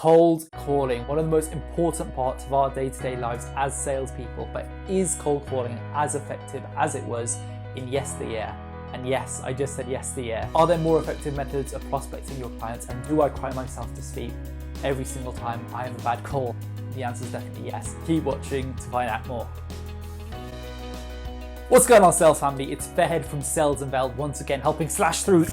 Cold calling, one of the most important parts of our day-to-day lives as salespeople, but is cold calling as effective as it was in yesteryear? And yes, I just said yesteryear. Are there more effective methods of prospecting your clients, and do I cry myself to sleep every single time I have a bad call? The answer is definitely yes. Keep watching to find out more. What's going on, sales family? It's Fairhead from Sales and Bell once again, helping slash through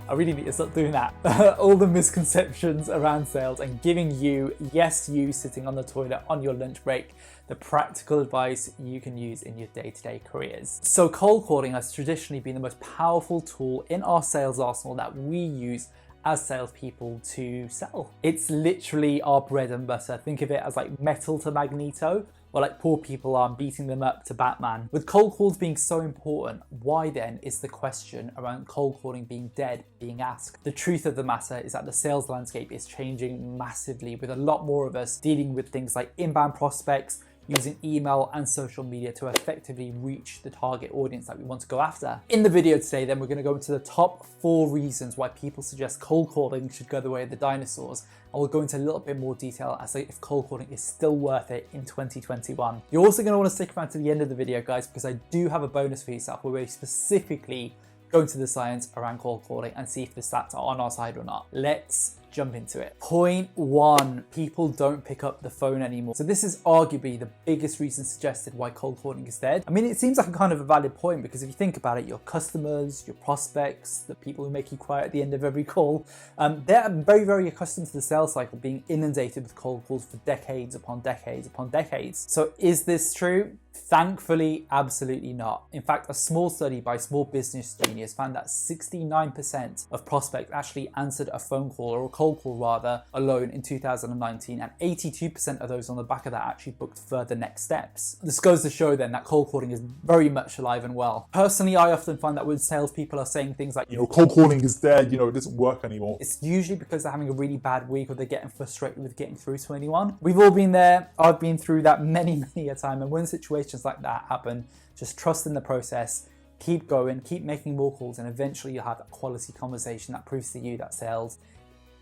I really need to stop doing that. All the misconceptions around sales and giving you, yes, you sitting on the toilet on your lunch break, the practical advice you can use in your day-to-day careers. So cold calling has traditionally been the most powerful tool in our sales arsenal that we use as salespeople to sell. It's literally our bread and butter. Think of it as like metal to Magneto, or like poor people are beating them up to Batman. With cold calls being so important, why then is the question around cold calling being dead being asked? The truth of the matter is that the sales landscape is changing massively, with a lot more of us dealing with things like inbound prospects, using email and social media to effectively reach the target audience that we want to go after. In the video today, then, we're going to go into the top 4 reasons why people suggest cold calling should go the way of the dinosaurs. And we'll go into a little bit more detail as to if cold calling is still worth it in 2021. You're also going to want to stick around to the end of the video, guys, because I do have a bonus for yourself where we specifically go into the science around cold calling and see if the stats are on our side or not. Let's jump into it. Point 1, people don't pick up the phone anymore. So this is arguably the biggest reason suggested why cold calling is dead. I mean, it seems like a kind of a valid point, because if you think about it, your customers, your prospects, the people who make you cry at the end of every call, they're very, very accustomed to the sales cycle being inundated with cold calls for decades upon decades upon decades. So is this true? Thankfully, absolutely not. In fact, a small study by Small Business Genius found that 69% of prospects actually answered a phone call, or a cold call rather, alone in 2019, and 82% of those on the back of that actually booked further next steps. This goes to show then that cold calling is very much alive and well. Personally, I often find that when salespeople are saying things like, cold calling is dead, it doesn't work anymore, it's usually because they're having a really bad week, or they're getting frustrated with getting through to anyone. We've all been there. I've been through that many a time, and when situations like that happen, just trust in the process, keep going, keep making more calls, and eventually you'll have that quality conversation that proves to you that sales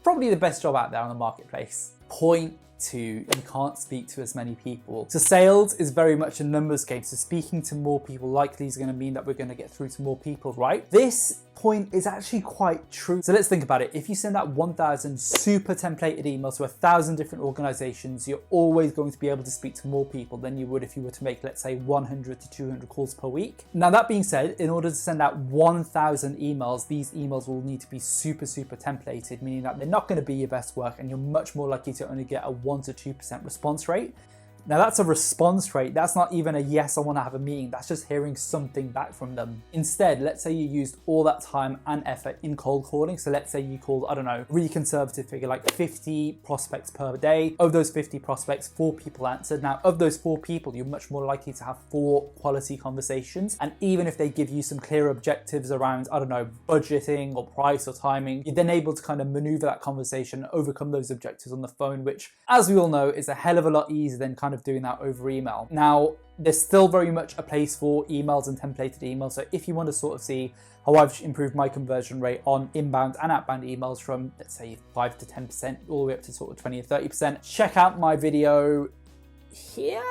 probably the best job out there on the marketplace. Point 2, you can't speak to as many people. So sales is very much a numbers game, so speaking to more people likely is going to mean that we're going to get through to more people, right? This point is actually quite true. So let's think about it. If you send out 1,000 super templated emails to 1,000 different organizations, you're always going to be able to speak to more people than you would if you were to make, let's say, 100 to 200 calls per week. Now, that being said, in order to send out 1,000 emails, these emails will need to be super templated, meaning that they're not going to be your best work, and you're much more likely to only get a 1 to 2% response rate. Now, that's a response rate. That's not even a yes, I want to have a meeting. That's just hearing something back from them. Instead, let's say you used all that time and effort in cold calling. So let's say you called, I don't know, really conservative figure, like 50 prospects per day. Of those 50 prospects, 4 people answered. Now, of those 4 people, you're much more likely to have 4 quality conversations. And even if they give you some clear objectives around, I don't know, budgeting or price or timing, you're then able to kind of maneuver that conversation, overcome those objectives on the phone, which, as we all know, is a hell of a lot easier than kind of doing that over email. Now, there's still very much a place for emails and templated emails. So if you want to sort of see how I've improved my conversion rate on inbound and outbound emails from, let's say, 5 to 10% all the way up to sort of 20 or 30%, check out my video here.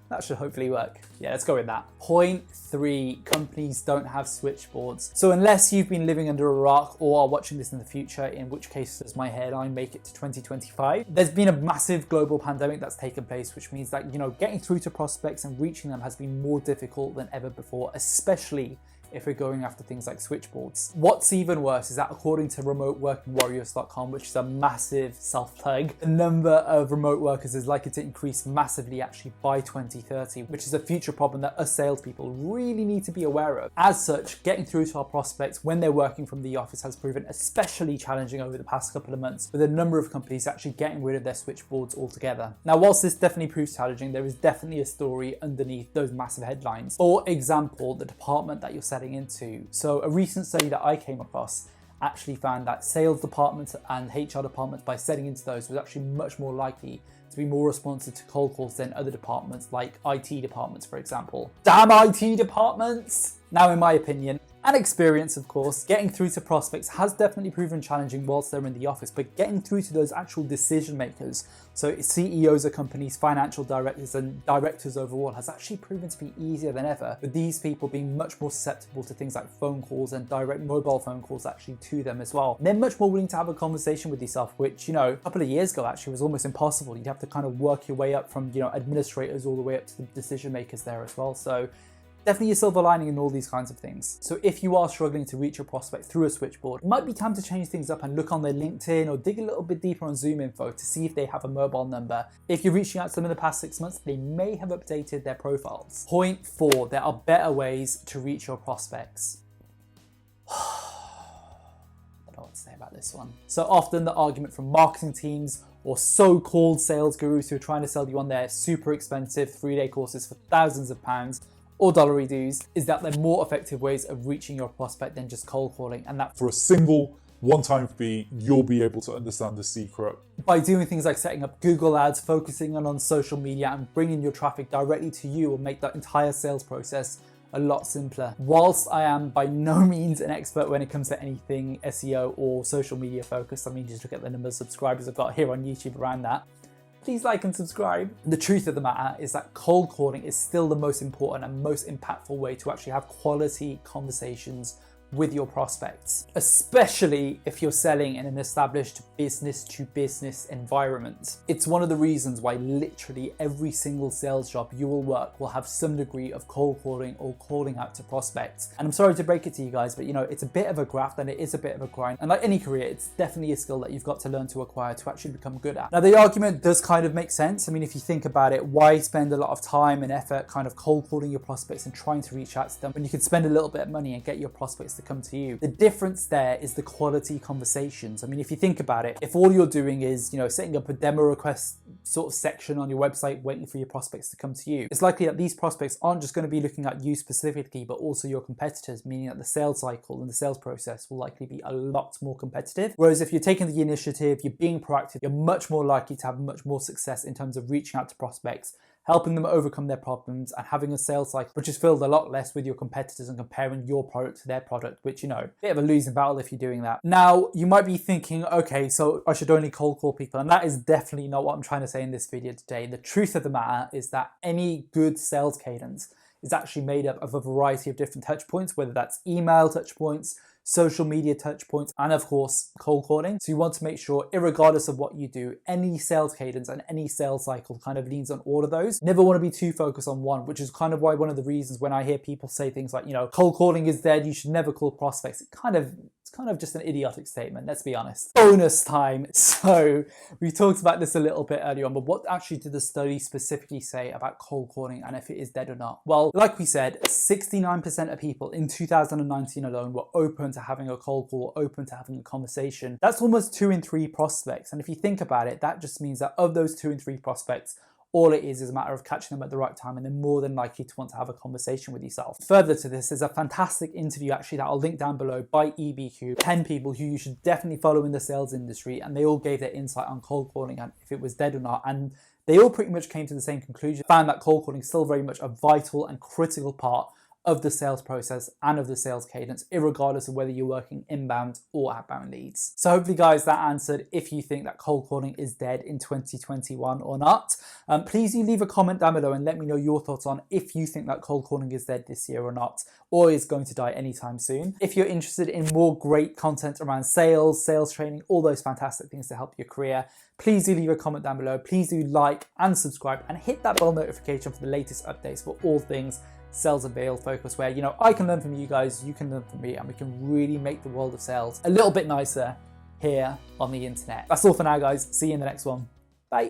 That should hopefully work. Yeah, let's go with that. Point 3, companies don't have switchboards. So unless you've been living under a rock or are watching this in the future, in which case does my hairline make it to 2025? There's been a massive global pandemic that's taken place, which means that, getting through to prospects and reaching them has been more difficult than ever before, especially if we're going after things like switchboards. What's even worse is that according to remoteworkingwarriors.com, which is a massive self-plug, the number of remote workers is likely to increase massively actually by 2030, which is a future problem that us salespeople really need to be aware of. As such, getting through to our prospects when they're working from the office has proven especially challenging over the past couple of months, with a number of companies actually getting rid of their switchboards altogether. Now, whilst this definitely proves challenging, there is definitely a story underneath those massive headlines. For example, the department that you're setting into. So a recent study that I came across actually found that sales departments and HR departments, by setting into those, was actually much more likely to be more responsive to cold calls than other departments like IT departments, for example. Damn IT departments! Now, in my opinion, and experience, of course, getting through to prospects has definitely proven challenging whilst they're in the office, but getting through to those actual decision makers, so CEOs of companies, financial directors, and directors overall, has actually proven to be easier than ever, with these people being much more susceptible to things like phone calls and direct mobile phone calls actually to them as well. And they're much more willing to have a conversation with yourself, which, you know, a couple of years ago actually was almost impossible. You'd have to kind of work your way up from, you know, administrators all the way up to the decision makers there as well. So definitely a silver lining in all these kinds of things. So if you are struggling to reach your prospect through a switchboard, it might be time to change things up and look on their LinkedIn or dig a little bit deeper on Zoom info to see if they have a mobile number. If you're reaching out to them in the past 6 months, they may have updated their profiles. Point 4, there are better ways to reach your prospects. I don't know what to say about this one. So often the argument from marketing teams or so-called sales gurus who are trying to sell you on their super expensive 3-day courses for thousands of pounds or dollary dues is that they're more effective ways of reaching your prospect than just cold calling, and that For a single one-time fee, you'll be able to understand the secret. by doing things like setting up Google ads, focusing on social media and bringing your traffic directly to you will make that entire sales process a lot simpler. Whilst I am by no means an expert when it comes to anything SEO or social media focused, I mean, just look at the number of subscribers I've got here on YouTube around that. Please like and subscribe. The truth of the matter is that cold calling is still the most important and most impactful way to actually have quality conversations with your prospects, especially if you're selling in an established business-to-business environment. It's one of the reasons why literally every single sales job you will work will have some degree of cold calling or calling out to prospects. And I'm sorry to break it to you guys, but you know, it's a bit of a graft and it is a bit of a grind. And like any career, it's definitely a skill that you've got to learn to acquire to actually become good at. Now, the argument does kind of make sense. I mean, if you think about it, why spend a lot of time and effort kind of cold calling your prospects and trying to reach out to them when you could spend a little bit of money and get your prospects to come to you? The difference there is the quality conversations. I mean, if you think about it, if all you're doing is, you know, setting up a demo request sort of section on your website waiting for your prospects to come to you, it's likely that these prospects aren't just going to be looking at you specifically, but also your competitors, meaning that the sales cycle and the sales process will likely be a lot more competitive. Whereas if you're taking the initiative, you're being proactive, you're much more likely to have much more success in terms of reaching out to prospects, helping them overcome their problems, and having a sales cycle which is filled a lot less with your competitors and comparing your product to their product, which, you know, bit of a losing battle if you're doing that. Now, you might be thinking, okay, so I should only cold call people, and that is definitely not what I'm trying to say in this video today. The truth of the matter is that any good sales cadence is actually made up of a variety of different touch points, whether that's email touch points, social media touch points, and of course, cold calling. So you want to make sure, irregardless of what you do, any sales cadence and any sales cycle kind of leans on all of those. Never want to be too focused on one, which is kind of why one of the reasons when I hear people say things like, you know, cold calling is dead, you should never call prospects, it's kind of just an idiotic statement, let's be honest. Bonus time. So we talked about this a little bit earlier on, but what actually did the study specifically say about cold calling and if it is dead or not? Well, like we said, 69% of people in 2019 alone were open to having a cold call, open to having a conversation. That's almost 2 in 3 prospects. And if you think about it, that just means that of those 2 in 3 prospects, all it is a matter of catching them at the right time, and they're more than likely to want to have a conversation with yourself. Further to this, there's a fantastic interview actually that I'll link down below by EBQ, 10 people who you should definitely follow in the sales industry, and they all gave their insight on cold calling and if it was dead or not. And they all pretty much came to the same conclusion, found that cold calling is still very much a vital and critical part of the sales process and of the sales cadence, irregardless of whether you're working inbound or outbound leads. So hopefully, guys, that answered if you think that cold calling is dead in 2021 or not. Please do leave a comment down below and let me know your thoughts on if you think that cold calling is dead this year or not, or is going to die anytime soon. If you're interested in more great content around sales, sales training, all those fantastic things to help your career, please do leave a comment down below. Please do like and subscribe and hit that bell notification for the latest updates for all things Sales Avail focus, where, you know, I can learn from you guys, you can learn from me, and we can really make the world of sales a little bit nicer here on the internet. That's all for now, guys. See you in the next one.